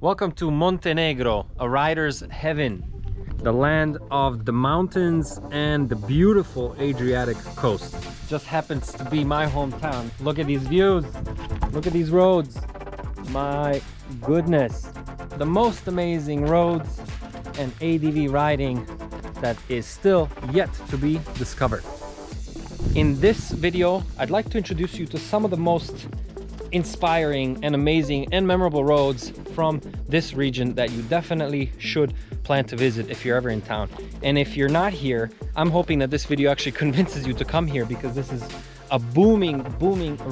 Welcome to Montenegro, a rider's heaven, the land of the mountains and the beautiful Adriatic coast. Just happens to be my hometown. Look at these views, look at these roads. My goodness, the most amazing roads and ADV riding that is still yet to be discovered. In this video, I'd like to introduce you to some of the most inspiring and amazing and memorable roads from this region that you definitely should plan to visit if you're ever in town. And if you're not here, I'm hoping that this video actually convinces you to come here, because this is a booming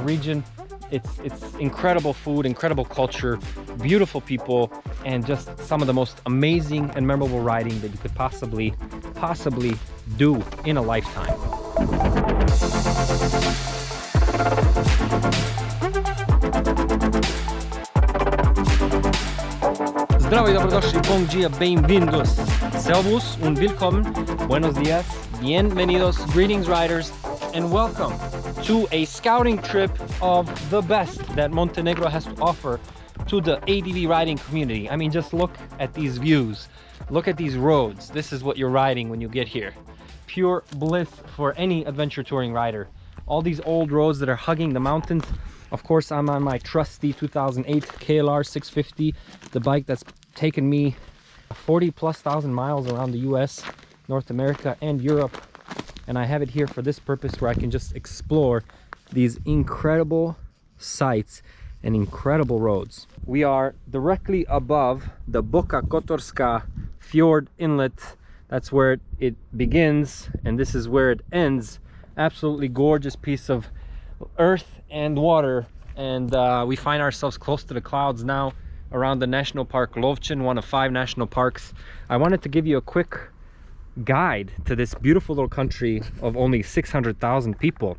region. It's incredible food, incredible culture, beautiful people, and just some of the most amazing and memorable riding that you could possibly do in a lifetime. Zdravo i dobrodošli, bom dia, bem-vindos, servus und willkommen, buenos dias, bienvenidos, greetings riders, and welcome to a scouting trip of the best that Montenegro has to offer to the ADV riding community. I mean, just look at these views, look at these roads. This is what you're riding when you get here. Pure bliss for any adventure touring rider. All these old roads that are hugging the mountains. Of course, I'm on my trusty 2008 KLR 650, the bike that's taken me 40,000+ miles around the US, North America, and Europe. And I have it here for this purpose, where I can just explore these incredible sights and incredible roads. We are directly above the Boka Kotorska Fjord Inlet. That's where it begins, and this is where it ends. Absolutely gorgeous piece of earth and water, and we find ourselves close to the clouds now around the national park Lovćen, one of 5 national parks. I wanted to give you a quick guide to this beautiful little country of only 600,000 people.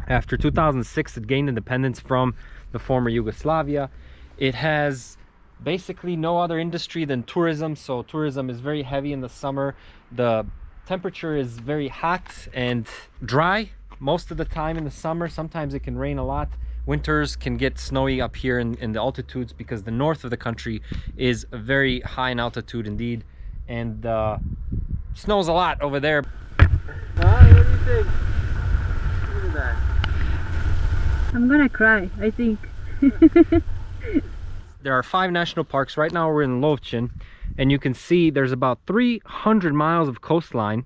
After 2006, it gained independence from the former Yugoslavia. It has basically no other industry than tourism, so tourism is very heavy in the summer. The temperature is very hot and dry most of the time in the summer. Sometimes it can rain a lot. Winters can get snowy up here in the altitudes, because the north of the country is very high in altitude indeed, and snows a lot over there. What do you think? Look at that. I'm gonna cry, I think. There are 5 national parks. Right now we're in Lovćen, and you can see there's about 300 miles of coastline.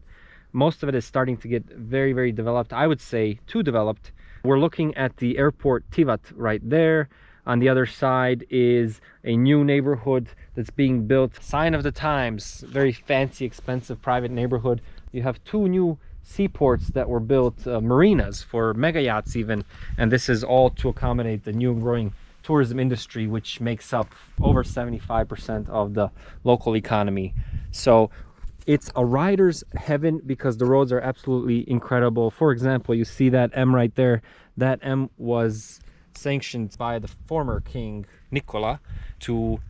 Most of it is starting to get very developed. I would say too developed. We're looking at the airport Tivat right there. On the other side is a new neighborhood that's being built. Sign of the times, very fancy, expensive private neighborhood. You have 2 new seaports that were built, marinas for mega yachts even, and this is all to accommodate the new and growing tourism industry, which makes up over 75% of the local economy. So it's a rider's heaven, because the roads are absolutely incredible. For example, you see that M right there. That M was sanctioned by the former king Nikola to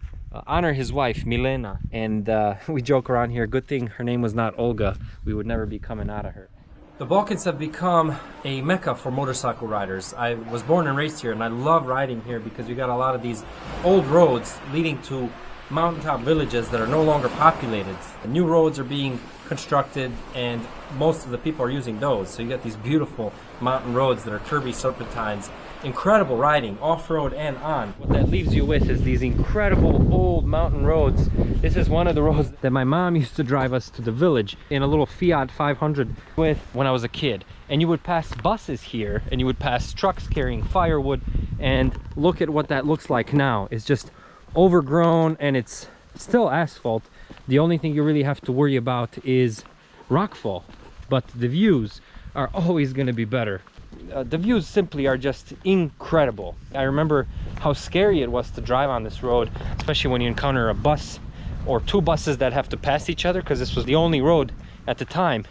honor his wife Milena, and we joke around here, good thing her name was not Olga. We would never be coming out of her. The Balkans have become a mecca for motorcycle riders. I was born and raised here, and I love riding here because you got a lot of these old roads leading to mountaintop villages that are no longer populated. New roads are being constructed, and most of the people are using those. So you got these beautiful mountain roads that are curvy serpentines. Incredible riding, off-road and on. What that leaves you with is these incredible old mountain roads. This is one of the roads that my mom used to drive us to the village in a little Fiat 500 with when I was a kid. And you would pass buses here, and you would pass trucks carrying firewood, and look at what that looks like now. It's just overgrown, and it's still asphalt. The only thing you really have to worry about is rockfall, but the views are always going to be better. The views simply are just incredible. I remember how scary it was to drive on this road, especially when you encounter a bus or 2 buses that have to pass each other, because this was the only road at the time.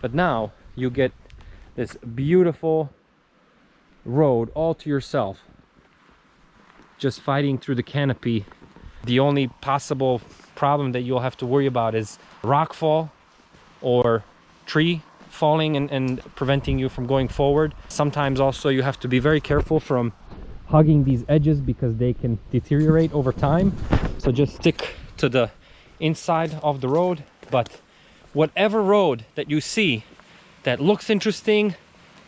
But now you get this beautiful road all to yourself, just fighting through the canopy. The only possible problem that you'll have to worry about is rockfall or tree falling and preventing you from going forward. Sometimes also you have to be very careful from hugging these edges because they can deteriorate over time. So just stick to the inside of the road. But whatever road that you see that looks interesting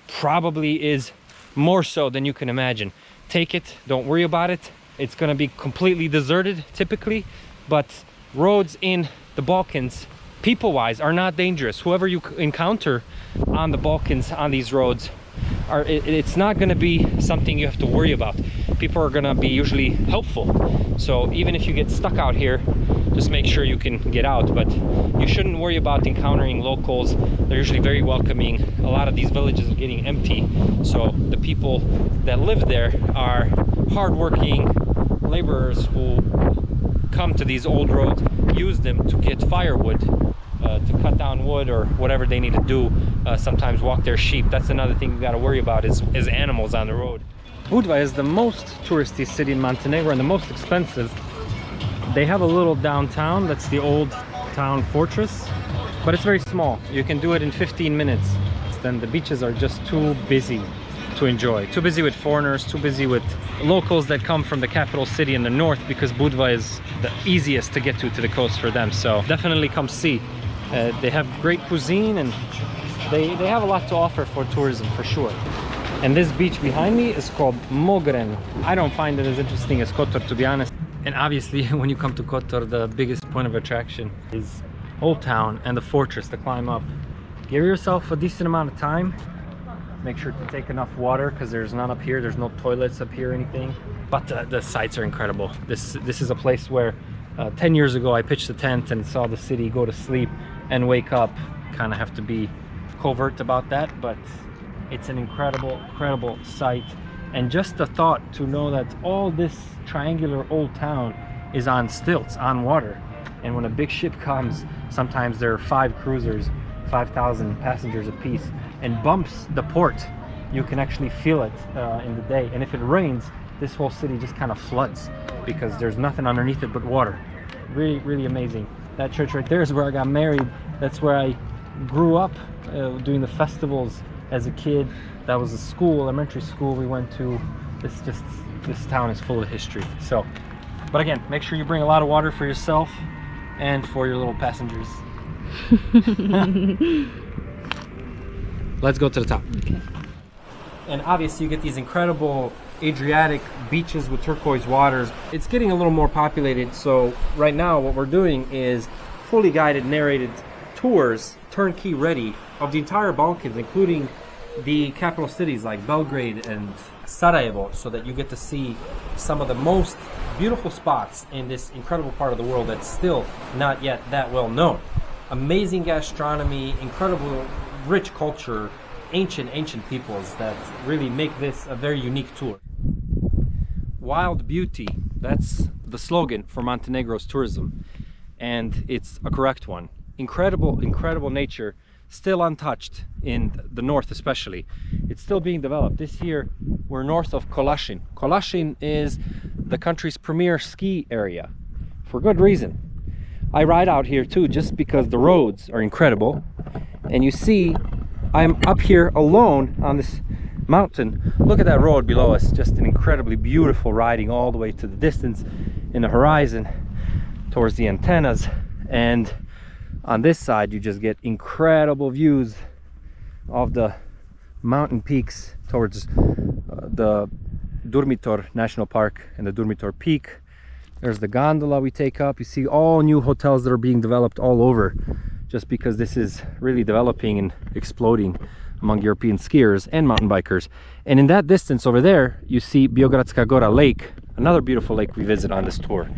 probably is more so than you can imagine. Take it, don't worry about it. It's going to be completely deserted typically, but roads in the Balkans, people-wise, are not dangerous. Whoever you encounter on the Balkans on these roads, it's not going to be something you have to worry about. People are going to be usually helpful. So even if you get stuck out here, just make sure you can get out. But you shouldn't worry about encountering locals. They're usually very welcoming. A lot of these villages are getting empty, so the people that live there are hardworking laborers who come to these old roads, use them to get firewood, to cut down wood or whatever they need to do. Sometimes walk their sheep. That's another thing you got to worry about is animals on the road. Budva is the most touristy city in Montenegro and the most expensive. They have a little downtown, that's the old town fortress, but it's very small. You can do it in 15 minutes. Then the beaches are just too busy to enjoy. Too busy with foreigners, too busy with locals that come from the capital city in the north, because Budva is the easiest to get to the coast for them. So definitely come see. They have great cuisine and they have a lot to offer for tourism for sure. And this beach behind me is called Mogren. I don't find it as interesting as Kotor, to be honest. And obviously when you come to Kotor, the biggest point of attraction is Old Town and the fortress to climb up. Give yourself a decent amount of time. Make sure to take enough water because there's none up here. There's no toilets up here or anything. But the sights are incredible. This is a place where 10 years ago I pitched a tent and saw the city go to sleep and wake up. Kind of have to be covert about that, but it's an incredible sight. And just the thought to know that all this triangular old town is on stilts, on water, and when a big ship comes, sometimes there are 5 cruisers, 5,000 passengers apiece, and bumps the port, you can actually feel it in the day. And if it rains, this whole city just kind of floods because there's nothing underneath it but water. Really amazing. That church right there is where I got married. That's where I grew up doing the festivals as a kid. That was a school, elementary school we went to. This town is full of history. So, but again, make sure you bring a lot of water for yourself and for your little passengers. Let's go to the top. Okay. And obviously you get these incredible Adriatic beaches with turquoise waters. It's getting a little more populated, so right now what we're doing is fully guided, narrated tours, turnkey ready, of the entire Balkans, including the capital cities like Belgrade and Sarajevo, so that you get to see some of the most beautiful spots in this incredible part of the world that's still not yet that well known. Amazing gastronomy, incredible rich culture, ancient peoples that really make this a very unique tour. Wild beauty, that's the slogan for Montenegro's tourism, and it's a correct one. Incredible nature, still untouched in the north especially. It's still being developed. This year we're north of Kolashin. Kolashin is the country's premier ski area, for good reason. I ride out here too just because the roads are incredible, and you see I'm up here alone on this mountain. Look at that road below us, just an incredibly beautiful riding all the way to the distance in the horizon towards the antennas. And on this side you just get incredible views of the mountain peaks towards the Durmitor National Park and the Durmitor Peak. There's the gondola we take up. You see all new hotels that are being developed all over, just because this is really developing and exploding among European skiers and mountain bikers. And in that distance over there you see Biogradska Gora Lake, another beautiful lake we visit on this tour.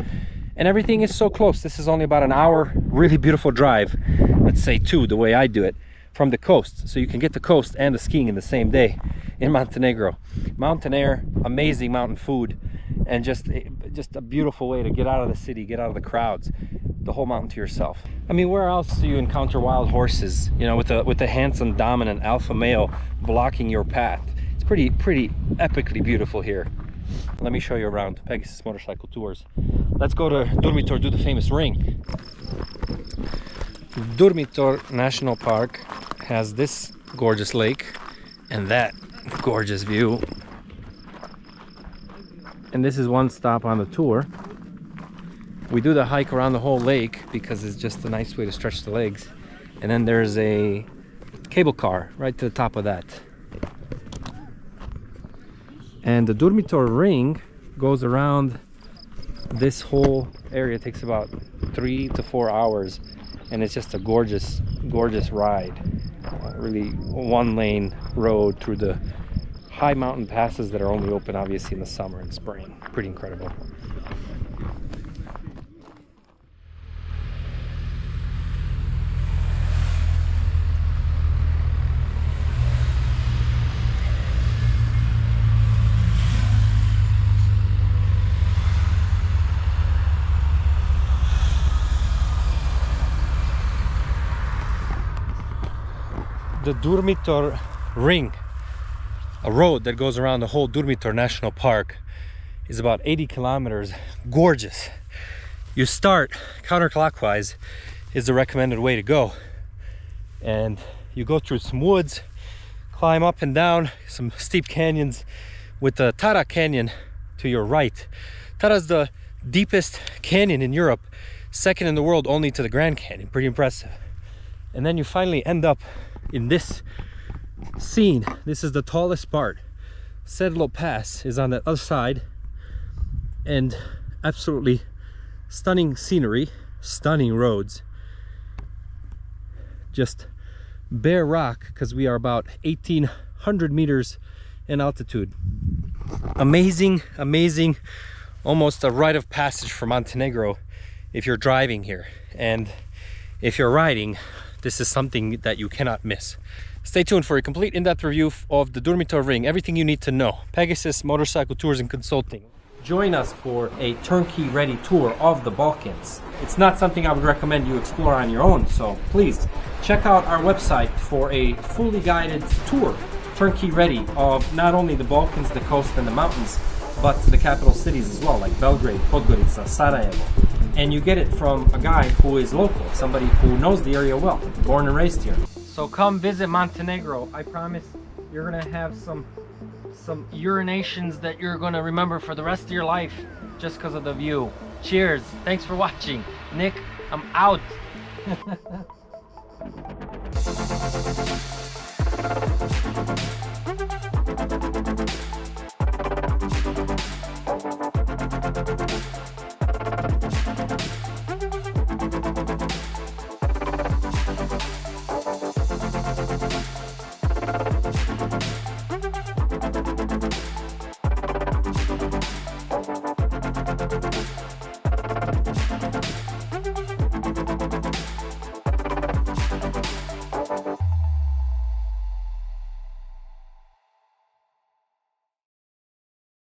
And everything is so close. This is only about an hour, really beautiful drive, let's say 2 the way I do it, from the coast. So you can get the coast and the skiing in the same day in Montenegro. Mountain air, amazing mountain food, and just a beautiful way to get out of the city, get out of the crowds, the whole mountain to yourself. I mean, where else do you encounter wild horses, you know, with a handsome dominant alpha male blocking your path? It's pretty epically beautiful here. Let me show you around Pegasus motorcycle tours. Let's go to Durmitor, do the famous ring. Durmitor National Park has this gorgeous lake and that gorgeous view. And this is one stop on the tour. We do the hike around the whole lake because it's just a nice way to stretch the legs. And then there's a cable car right to the top of that. And the Durmitor Ring goes around this whole area. It takes about 3 to 4 hours, and it's just a gorgeous ride. Really one lane road through the high mountain passes that are only open obviously in the summer and spring. Pretty incredible. The Durmitor Ring, a road that goes around the whole Durmitor National Park, is about 80 kilometers. Gorgeous. You start counterclockwise is the recommended way to go, and you go through some woods, climb up and down some steep canyons with the Tara Canyon to your right. Tara's the deepest canyon in Europe, second in the world only to the Grand Canyon. Pretty impressive. And then you finally end up in this scene. This is the tallest part. Sedlo Pass is on the other side, and absolutely stunning scenery, stunning roads, just bare rock because we are about 1,800 meters in altitude. Amazing, almost a rite of passage for Montenegro if you're driving here, and if you're riding, this is something that you cannot miss. Stay tuned for a complete in-depth review of the Durmitor Ring, everything you need to know. Pegasus Motorcycle Tours and Consulting. Join us for a turnkey ready tour of the Balkans. It's not something I would recommend you explore on your own, so please check out our website for a fully guided tour, turnkey ready, of not only the Balkans, the coast and the mountains, but the capital cities as well, like Belgrade, Podgorica, Sarajevo. And you get it from a guy who is local, somebody who knows the area well, born and raised here. So come visit Montenegro. I promise you're gonna have some urinations that you're gonna remember for the rest of your life just because of the view. Cheers. Thanks for watching. Nick, I'm out.